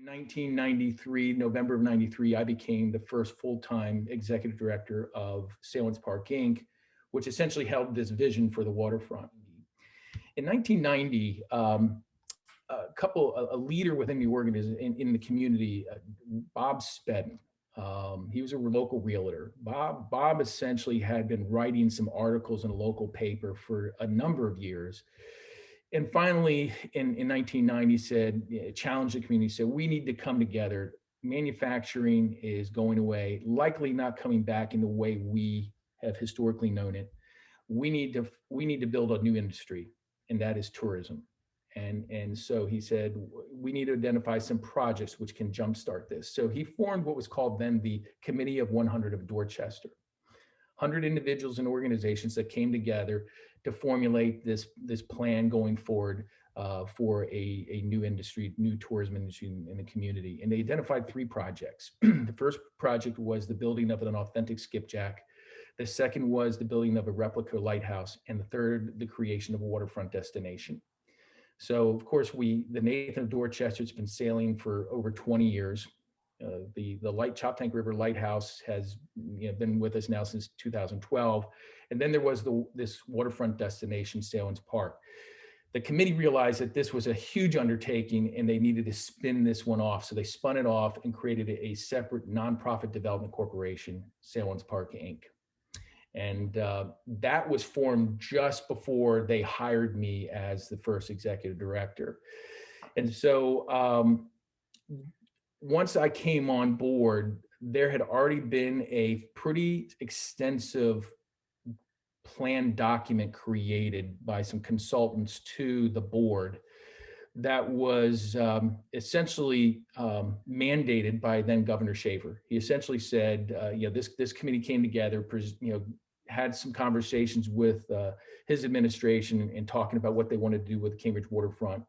In 1993, November of 93, I became the first full-time executive director of Sailwind Park, Inc., which essentially held this vision for the waterfront. In 1990, a leader within the organization, in the community, Bob Spedden, he was a local realtor. Bob essentially had been writing some articles in a local paper for a number of years. And finally, in 1990, challenged the community, said, we need to come together. Manufacturing is going away, likely not coming back in the way we have historically known it. We need to build a new industry, and that is tourism. And so he said, we need to identify some projects which can jumpstart this. So he formed what was called then the Committee of 100 of Dorchester. 100 individuals and organizations that came together to formulate this plan going forward for a new industry, new tourism industry in the community. And they identified 3 projects. The first project was the building of an authentic skipjack. The second was the building of a replica lighthouse. And the third, the creation of a waterfront destination. So of course, the Nathan of Dorchester has been sailing for over 20 years. The Choptank River Lighthouse has been with us now since 2012. And then there was this waterfront destination, Sailwind Park. The committee realized that this was a huge undertaking and they needed to spin this one off. So they spun it off and created a separate nonprofit development corporation, Sailwind Park, Inc. And that was formed just before they hired me as the first executive director. And so once I came on board, there had already been a pretty extensive plan document created by some consultants to the board that was essentially mandated by then Governor Schaefer. He essentially said, this committee came together, had some conversations with his administration and talking about what they wanted to do with the Cambridge waterfront.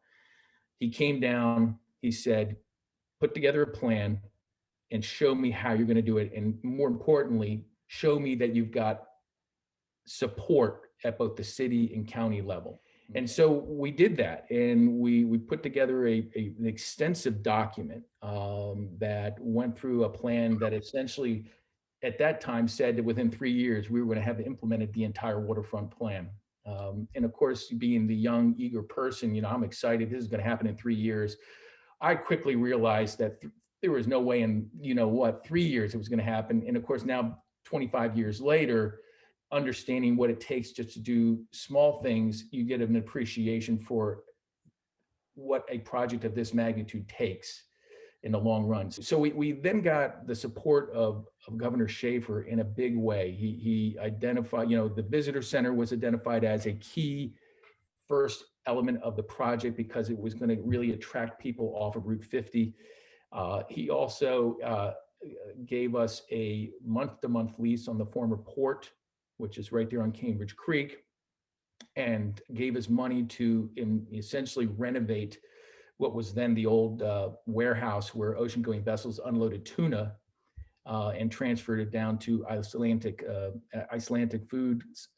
He came down, he said, put together a plan and show me how you're going to do it. And more importantly, show me that you've got support at both the city and county level. And so we did that, and we put together an extensive document that went through a plan that essentially at that time said that within 3 years, we were going to have implemented the entire waterfront plan. And of course, being the young, eager person, I'm excited. This is going to happen in 3 years. I quickly realized that there was no way in, 3 years it was going to happen. And of course, now 25 years later, understanding what it takes just to do small things, you get an appreciation for what a project of this magnitude takes in the long run. So we then got the support of Governor Schaefer in a big way. He identified, the visitor center was identified as a key first element of the project because it was going to really attract people off of Route 50. He also gave us a month-to-month lease on the former port, which is right there on Cambridge Creek, and gave us money to essentially renovate what was then the old warehouse where ocean-going vessels unloaded tuna and transferred it down to Icelandic foods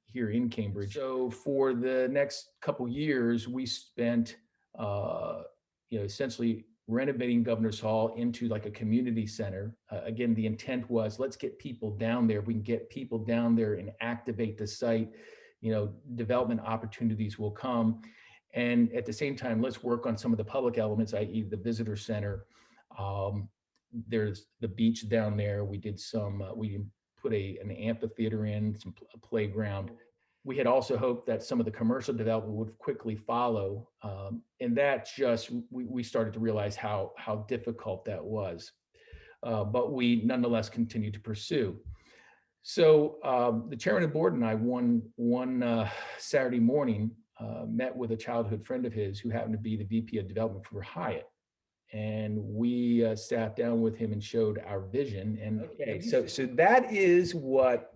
here in Cambridge. So for the next couple years, we spent essentially renovating Governor's Hall into like a community center. Again, the intent was, let's get people down there. If we can get people down there and activate the site, development opportunities will come. And at the same time, let's work on some of the public elements, i.e. the visitor center. There's the beach down there. We did we put an amphitheater in, a playground. We had also hoped that some of the commercial development would quickly follow. And that we started to realize how difficult that was. But we nonetheless continued to pursue. So the chairman of the board and I one Saturday morning met with a childhood friend of his who happened to be the VP of development for Hyatt. And we sat down with him and showed our vision. And okay, so that is what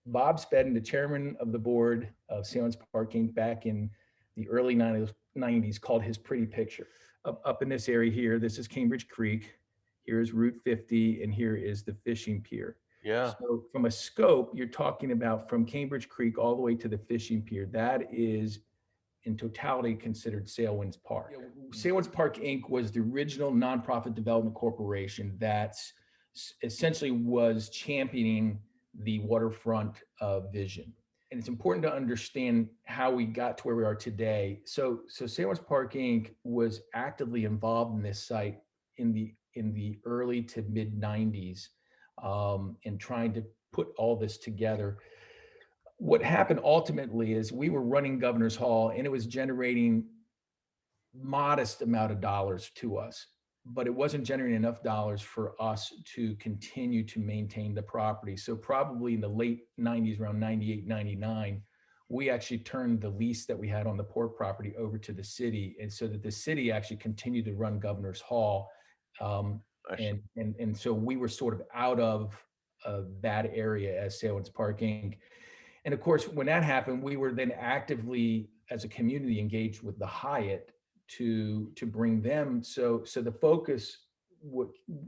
Bob Spedden, the chairman of the board of Sailwind Park, Inc., back in the early 90s called his pretty picture. Up in this area here, this is Cambridge Creek. Here's Route 50, and here is the fishing pier. Yeah. So from a scope, you're talking about from Cambridge Creek all the way to the fishing pier. That is in totality considered Sailwind's Park. Sailwind's Park Inc. was the original nonprofit development corporation that essentially was championing the waterfront vision. And it's important to understand how we got to where we are today. So Sailwind's Park Inc. was actively involved in this site in the early to mid 90s, and trying to put all this together. What happened ultimately is we were running Governor's Hall and it was generating modest amount of dollars to us, but it wasn't generating enough dollars for us to continue to maintain the property. So probably in the late 90s, around 98, 99, we actually turned the lease that we had on the port property over to the city. And so that the city actually continued to run Governor's Hall. And so we were sort of out of that area as Sailwind's Park Inc. And of course, when that happened, we were then actively, as a community, engaged with the Hyatt to bring them. So the focus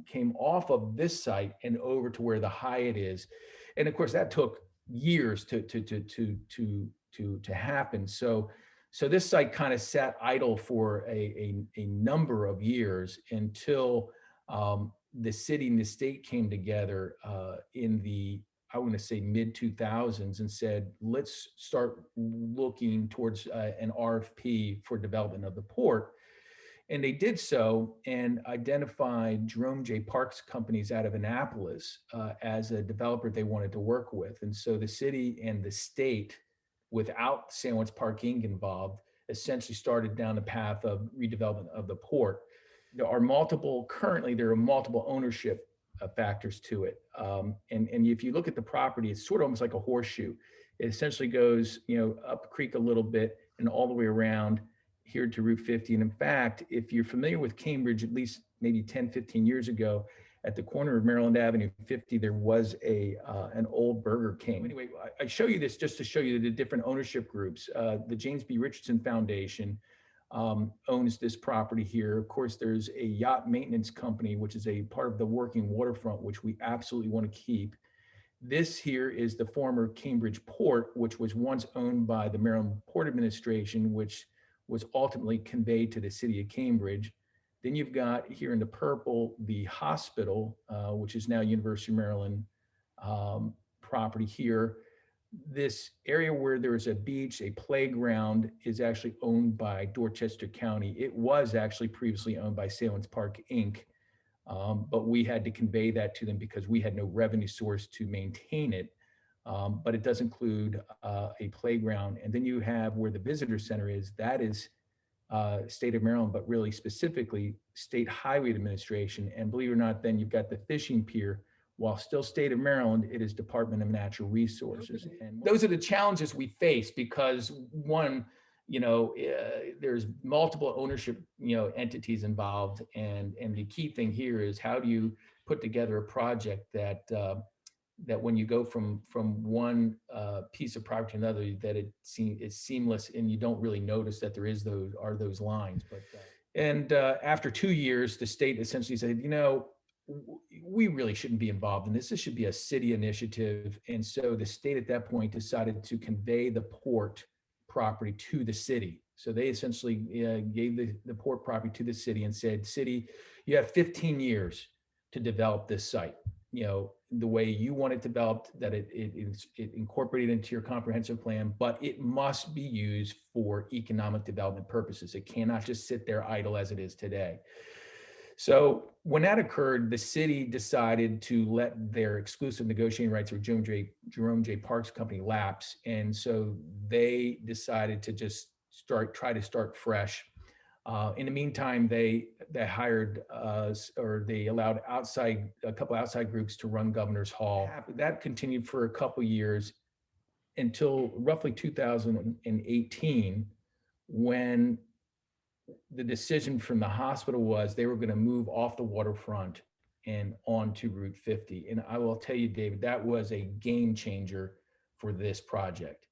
came off of this site and over to where the Hyatt is, and of course that took years to happen. So this site kind of sat idle for a number of years until the city and the state came together in the, I want to say, mid 2000s and said, let's start looking towards an RFP for development of the port. And they did so and identified Jerome J. Parks companies out of Annapolis as a developer they wanted to work with. And so the city and the state, without Sailwind's Park Inc. involved, essentially started down the path of redevelopment of the port. Currently there are multiple ownership factors to it. And if you look at the property, it's sort of almost like a horseshoe. It essentially goes, up creek a little bit and all the way around here to Route 50. And in fact, if you're familiar with Cambridge, at least maybe 10, 15 years ago, at the corner of Maryland Avenue 50, there was an old Burger King. Anyway, I show you this just to show you the different ownership groups. The James B. Richardson Foundation owns this property here. Of course, there's a yacht maintenance company, which is a part of the working waterfront, which we absolutely want to keep. This here is the former Cambridge Port, which was once owned by the Maryland Port Administration, which was ultimately conveyed to the city of Cambridge. Then you've got here in the purple, the hospital, which is now University of Maryland property here. This area where there is a beach, a playground, is actually owned by Dorchester County. It was actually previously owned by Sailwind's Park Inc., but we had to convey that to them because we had no revenue source to maintain it. But it does include a playground. And then you have where the visitor center is, that is state of Maryland, but really specifically State Highway Administration. And believe it or not, then you've got the fishing pier. While still state of Maryland, it is Department of Natural Resources. And those are the challenges we face because one, there's multiple ownership, entities involved. And the key thing here is how do you put together a project that when you go from one piece of property to another, that it's seamless and you don't really notice that there are those lines. But after 2 years, the state essentially said, we really shouldn't be involved in this. This should be a city initiative. And so the state at that point decided to convey the port property to the city. So they essentially gave the port property to the city and said, city, you have 15 years to develop this site, the way you want it developed, that it incorporated into your comprehensive plan, but it must be used for economic development purposes. It cannot just sit there idle as it is today. So when that occurred, the city decided to let their exclusive negotiating rights with Jerome J. Parks Company lapse. And so they decided to just try to start fresh. In the meantime, they hired they allowed a couple outside groups to run Governor's Hall. That continued for a couple years until roughly 2018, when the decision from the hospital was they were going to move off the waterfront and onto Route 50. And I will tell you, David, that was a game changer for this project.